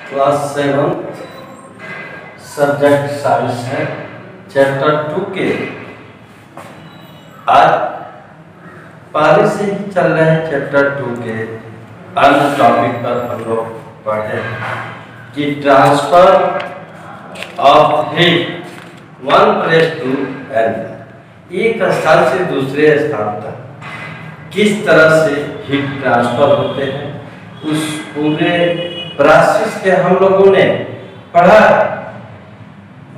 Class 7 subject science है, chapter 2 के आज पहले से ही चल रहे हैं। चैप्टर 2 के अन्य टॉपिक पर हम लोग पढ़े कि transfer of heat one place to another, एक स्थान से दूसरे स्थान तक किस तरह से हीट ट्रांसफर होते हैं, उस पूरे प्रोसेस के हम लोगों ने पढ़ा।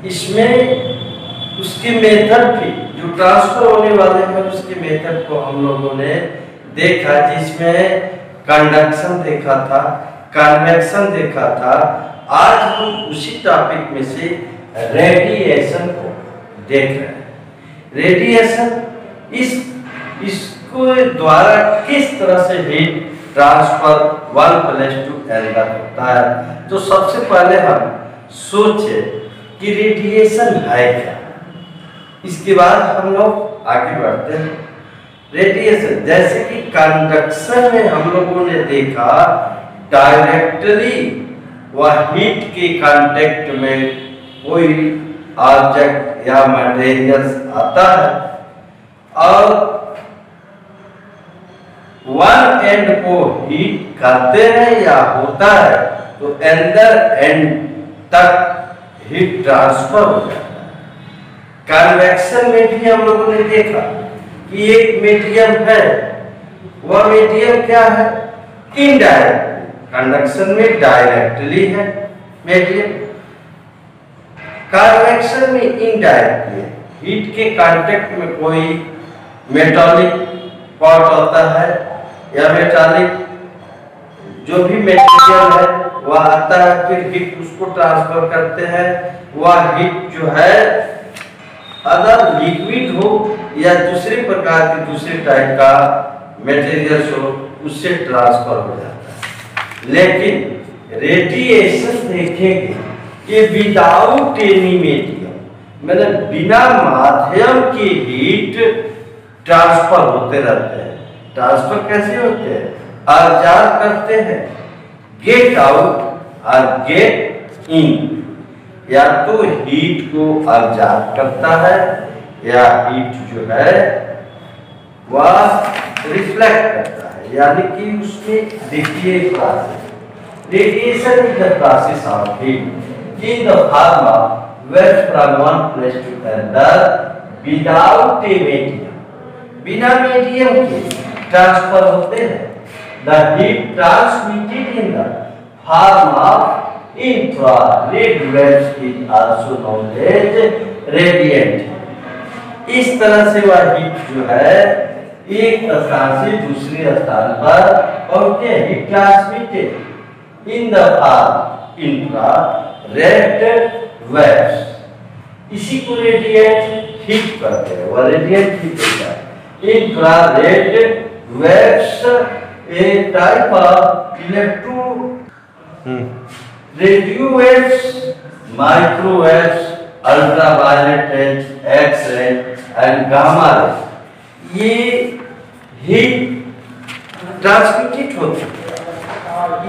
इसमें उसके मेथड भी जो ट्रांसफर होने वाले हैं उसके मेथड को हम लोगों ने देखा, जिसमें कंडक्शन देखा था, कन्वेक्शन देखा था। आज हम उसी टॉपिक में से रेडिएशन को देख रहे हैं। रेडिएशन इसको द्वारा किस तरह से heat transfer one place to another होता है। तो सबसे पहले हम सोचे कि रेडिएशन है क्या, इसके बाद हम लोग आगे बढ़ते हैं। रेडिएशन जैसे कि कंडक्शन में हम लोगों ने देखा, डायरेक्टली वह हीट के कांटेक्ट में कोई ऑब्जेक्ट या मटेरियल आता है और वन एंड को हीट करते हैं या होता है तो अंदर एंड तक हीट ट्रांसफर हो जाता है। कन्वेक्शन में भी हम लोगों ने देखा कि एक मीडियम है, वह मीडियम क्या है, इनडायरेक्ट। कंडक्शन में डायरेक्टली है मीडियम, कन्वेक्शन में इनडायरेक्टली है। हीट के कांटेक्ट में कोई मेटालिक पार्ट होता है या मेटालिक जो भी मटेरियल है वह आता है, फिर हीट उसको ट्रांसफर करते हैं। वह हीट जो है अगर लिक्विड हो या दूसरे प्रकार के दूसरे टाइप का मटेरियल हो उससे ट्रांसफर हो जाता है। लेकिन रेडिएशन देखेंगे कि विदाउट एनी मीडियम, मतलब बिना माध्यम के हीट ट्रांसफर होते रहते हैं। ट्रांसफर कैसे होते हैं, अर्जात करते हैं, गेट आउट और गेट इन। या तो हीट को अर्जात करता है या हीट जो है वह रिफ्लेक्ट करता है, यानी कि उसमें देखिए radiation is the process of heat in the form of wave from one place to another without a medium. बिना मीडियम के ट्रांसफर होते हैं। The heat transmitted in the form of infrared waves is also known as radiant. इस तरह से वह heat जो है एक स्थान से दूसरे स्थान पर पहुंचे, heat transmitted in the form infrared waves. इसी को रेडिएंट हीट कहते हैं, वह रेडिएंट हीट होता है। Infrared waves a type of radio waves, microwaves, ultraviolet rays, X-ray and gamma rays, ये हीट ट्रांसमिटेड होती है।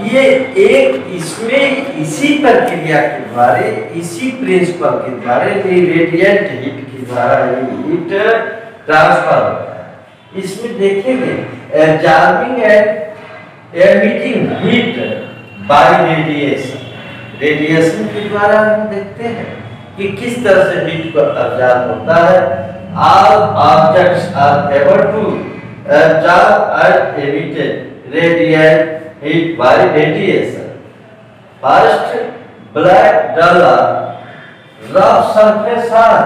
ये एक इसमें इसी प्रक्रिया के द्वारा, इसी प्रिंसिपल के द्वारा रेडिएंट हीट के द्वारा ये हीट ट्रांसफर होता है। इसमें देखेंगे absorbing and emitting heat by radiation। Radiation के द्वारा हम देखते हैं कि किस तरह से हीट को अब्जॉर्ब होता है। All objects are able to absorb and emit radiant heat by radiation। First, black dollar rough surface are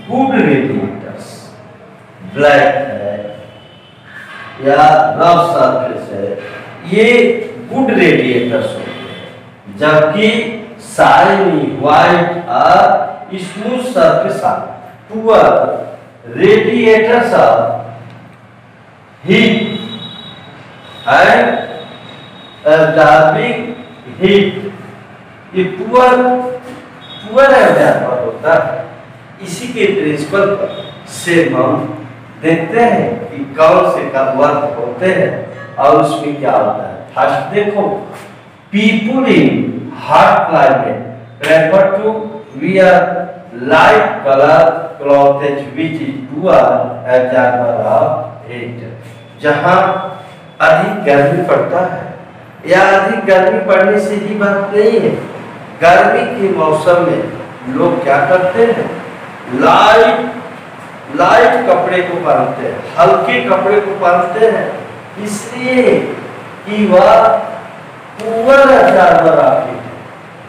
good radiators। Black है या रफ सरफेस है, ये गुड रेडिएटर्स होते हैं, जबकि शाइनी व्हाइट और smooth surface are poor radiators of heat and absorbing heat. ये poor absorber होता है। इसी के प्रिंसिपल से हम देखते हैं कि कौन से का वर्क होते हैं और उसमें क्या होता है। फर्स्ट देखो people in hot climate prefer to wear light color clothes which is dual absorber of heat। जहाँ अधिक गर्मी पड़ता है या अधिक गर्मी पड़ने से ही बात नहीं है, गर्मी के मौसम में लोग क्या करते हैं, लाइट कपड़े को पहनते हैं, हल्के कपड़े को पहनते हैं, इसलिए कि वह पूरा जानवर आपके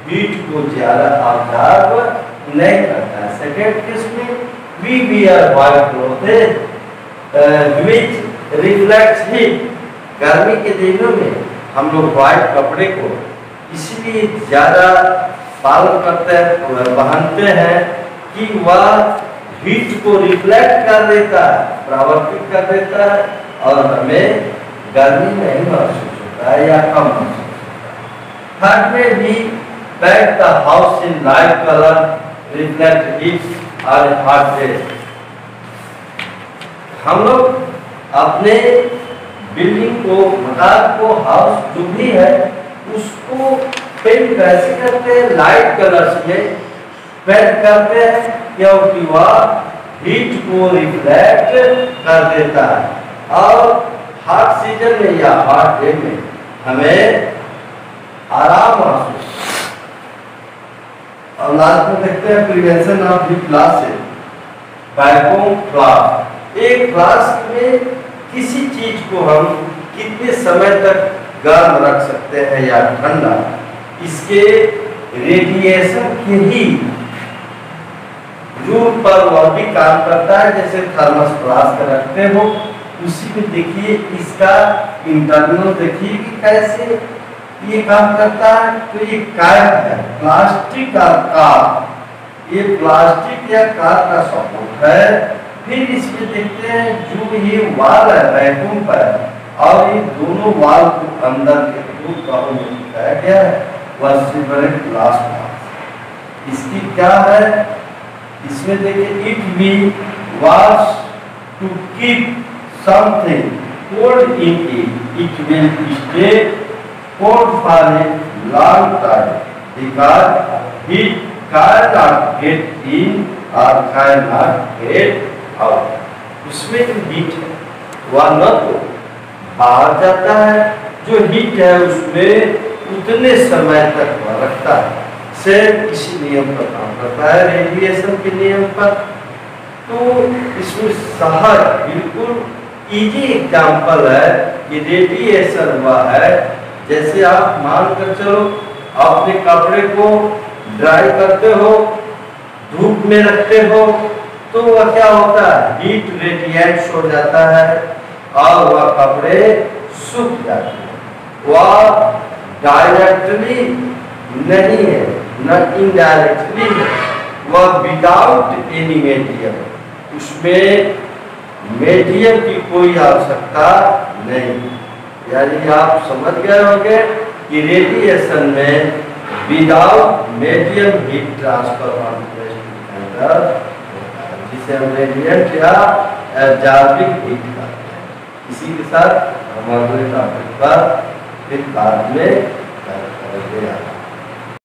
हीट को ज्यादा ऑब्जर्व नहीं करता है। सेकेंड केस में we wear white clothes which reflects heat. गर्मी के दिनों में हम लोग व्हाइट कपड़े को इसलिए ज्यादा पालन करते हैं, पहनते हैं कि वह हीट को रिफ्लेक्ट कर देता है, परावर्तित कर देता है और हमें गर्मी नहीं महसूस होता है या कम महसूस होता है। थर्ड में भी paint the house in light color reflect heat और hot rays। हम लोग अपने बिल्डिंग को, मकान को, हाउस जो भी है उसको पेंट कैसे करते हैं, लाइट कलर से पेंट करते हैं क्योंकि वह हीट को रिफ्लेक्ट कर देता है और हॉट सीजन में या हॉट डे में हमें आराम महसूस। और लास्ट में देखते हैं प्रिवेंशन ऑफ हीट लॉस से वैक्यूम फ्लास्क। एक फ्लास्क में किसी चीज को हम कितने समय तक गर्म रख सकते हैं या ठंडा, इसके रेडिएशन के ही रूप पर वह भी काम करता है। जैसे थर्मस फ्लास्क रखते हो उसी में देखिए इसका इंटरनल देखिए कि कैसे ये काम करता है। तो ये कैप है, प्लास्टिक का काप, ये प्लास्टिक या काप का सपोर्ट है। फिर इसमें देखते हैं जो ये वाल है वैक्यूम पर और ये दोनों वाल को अंदर के रूप का दिखाया गया है वह सिल्वर ग्लास। इसकी क्या है, इसमें देखिए इट भी was to keep something cold in it will stay cold for a long time because heat cannot get in or cannot get out। उसमें जो हीट है वह न तो बाहर जाता है, जो हीट है उसमें उतने समय तक वह रखता है। सेम इसी नियम पर काम करता है, रेडिएशन के नियम पर। तो इसमें सहज बिल्कुल इजी एग्जाम्पल है कि रेडिएशन हुआ है। जैसे आप मान कर चलो अपने कपड़े को ड्राई करते हो, धूप में रखते हो तो वह क्या होता है, हीट रेडिएट हो जाता है और वह कपड़े सूख जाते हैं। वह डायरेक्टली नहीं है न इनडायरेक्टली है, वह विदाउट एनी मीडियम, उसमें मीडियम की कोई आवश्यकता नहीं। यानी आप समझ गए होंगे कि रेडिएशन में विदाउट मीडियम हीट ट्रांसफर जिसे हम रेडिएंट या एब्जॉर्बिंग हीट कहते हैं। इसी के साथ हम अगले टॉपिक पर फिर बाद में